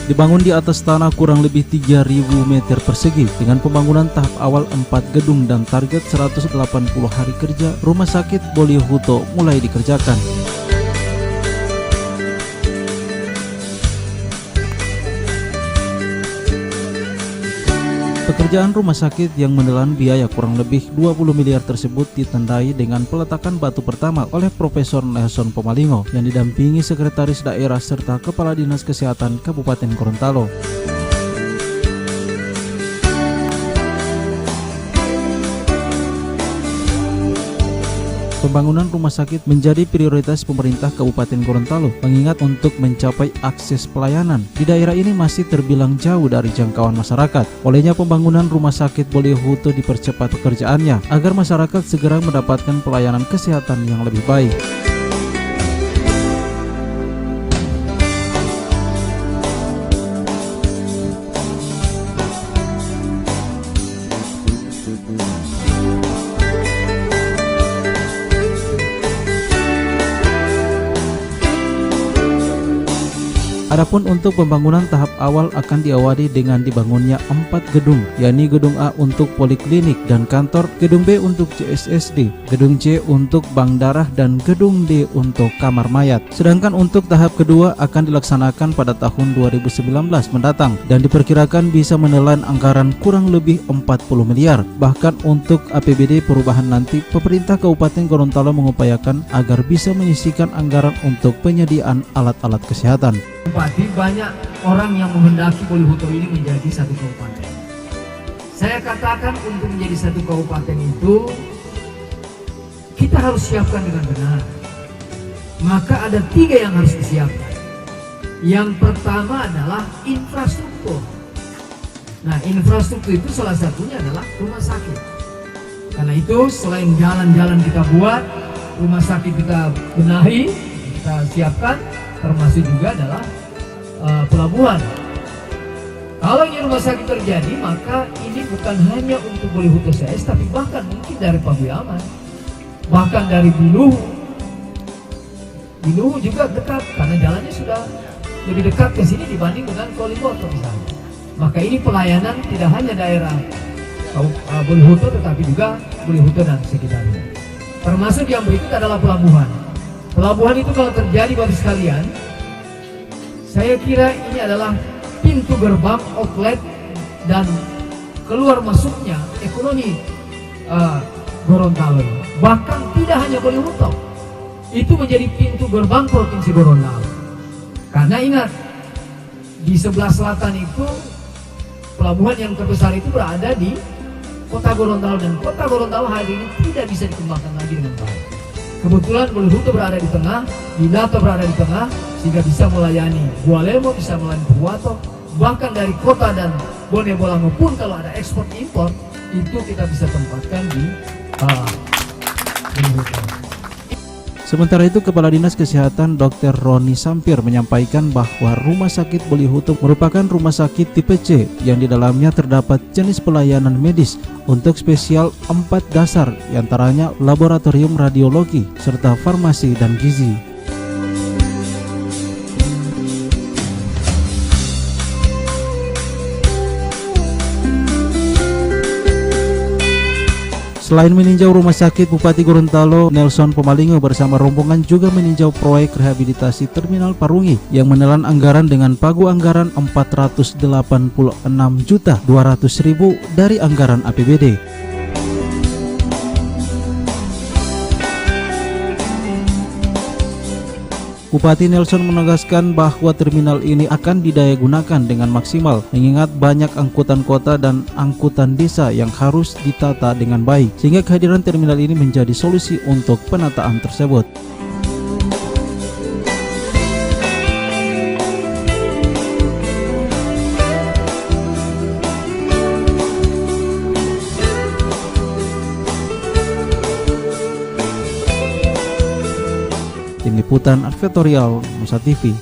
Dibangun di atas tanah kurang lebih 3.000 meter persegi dengan pembangunan tahap awal 4 gedung dan target 180 hari kerja, Rumah Sakit Bolio Huto mulai dikerjakan. Pekerjaan rumah sakit yang menelan biaya kurang lebih 20 miliar tersebut ditandai dengan peletakan batu pertama oleh Profesor Nelson Pomalingo yang didampingi Sekretaris Daerah serta Kepala Dinas Kesehatan Kabupaten Gorontalo. Pembangunan rumah sakit menjadi prioritas pemerintah Kabupaten Gorontalo, mengingat untuk mencapai akses pelayanan di daerah ini masih terbilang jauh dari jangkauan masyarakat. Olehnya pembangunan rumah sakit Bolio Huto dipercepat pekerjaannya agar masyarakat segera mendapatkan pelayanan kesehatan yang lebih baik. Adapun untuk pembangunan tahap awal akan diawali dengan dibangunnya 4 gedung, yakni Gedung A untuk Poliklinik dan Kantor, Gedung B untuk CSSD, Gedung C untuk Bank Darah, dan Gedung D untuk Kamar Mayat. Sedangkan untuk tahap kedua akan dilaksanakan pada tahun 2019 mendatang dan diperkirakan bisa menelan anggaran kurang lebih 40 miliar. Bahkan untuk APBD perubahan nanti, pemerintah Kabupaten Gorontalo mengupayakan agar bisa menyisihkan anggaran untuk penyediaan alat-alat kesehatan. Bupati, banyak orang yang menghendaki Bolio Huto ini menjadi satu kabupaten. Saya katakan untuk menjadi satu kabupaten itu kita harus siapkan dengan benar. Maka ada 3 yang harus disiapkan. Yang pertama adalah infrastruktur. Nah, infrastruktur itu salah satunya adalah rumah sakit. Karena itu selain jalan-jalan kita buat, rumah sakit kita benahi, kita siapkan, termasuk juga adalah pelabuhan. Kalau ini rumah sakit terjadi, maka ini bukan hanya untuk Bolio Huto CS, tapi bahkan mungkin dari Pabuyaman, bahkan dari Biluhu juga dekat, karena jalannya sudah lebih dekat ke sini dibanding dengan Kolimoto misalnya. Maka ini pelayanan tidak hanya daerah Bolio Huto, tetapi juga Bolio Huto dan sekitarnya. Termasuk yang berikut adalah pelabuhan. Pelabuhan itu kalau terjadi Bapak sekalian, saya kira ini adalah pintu gerbang outlet dan keluar masuknya ekonomi Gorontalo. Bahkan tidak hanya Bolio Huto, itu menjadi pintu gerbang Provinsi Gorontalo. Karena ingat, di sebelah selatan itu pelabuhan yang terbesar itu berada di Kota Gorontalo, dan Kota Gorontalo hari ini tidak bisa dikembangkan lagi dengan baik. Kebetulan Bolio Huto berada di tengah, Binato berada di tengah, sehingga bisa melayani Bualemo, bisa melayani Purwato, bahkan dari kota dan Bone Bolango pun kalau ada ekspor impor itu kita bisa tempatkan di Bolio Huto. Sementara itu, Kepala Dinas Kesehatan Dr. Roni Sampir menyampaikan bahwa Rumah Sakit Bolio Huto merupakan rumah sakit tipe C yang di dalamnya terdapat jenis pelayanan medis untuk spesial 4 dasar, diantaranya laboratorium radiologi, serta farmasi dan gizi. Selain meninjau rumah sakit, Bupati Gorontalo Nelson Pomalingo bersama rombongan juga meninjau proyek rehabilitasi Terminal Parungi yang menelan anggaran dengan pagu anggaran 486.200.000 dari anggaran APBD. Bupati Nelson menegaskan bahwa terminal ini akan didayagunakan dengan maksimal, mengingat banyak angkutan kota dan angkutan desa yang harus ditata dengan baik, sehingga kehadiran terminal ini menjadi solusi untuk penataan tersebut. Tim Liputan Advertorial Nusa TV.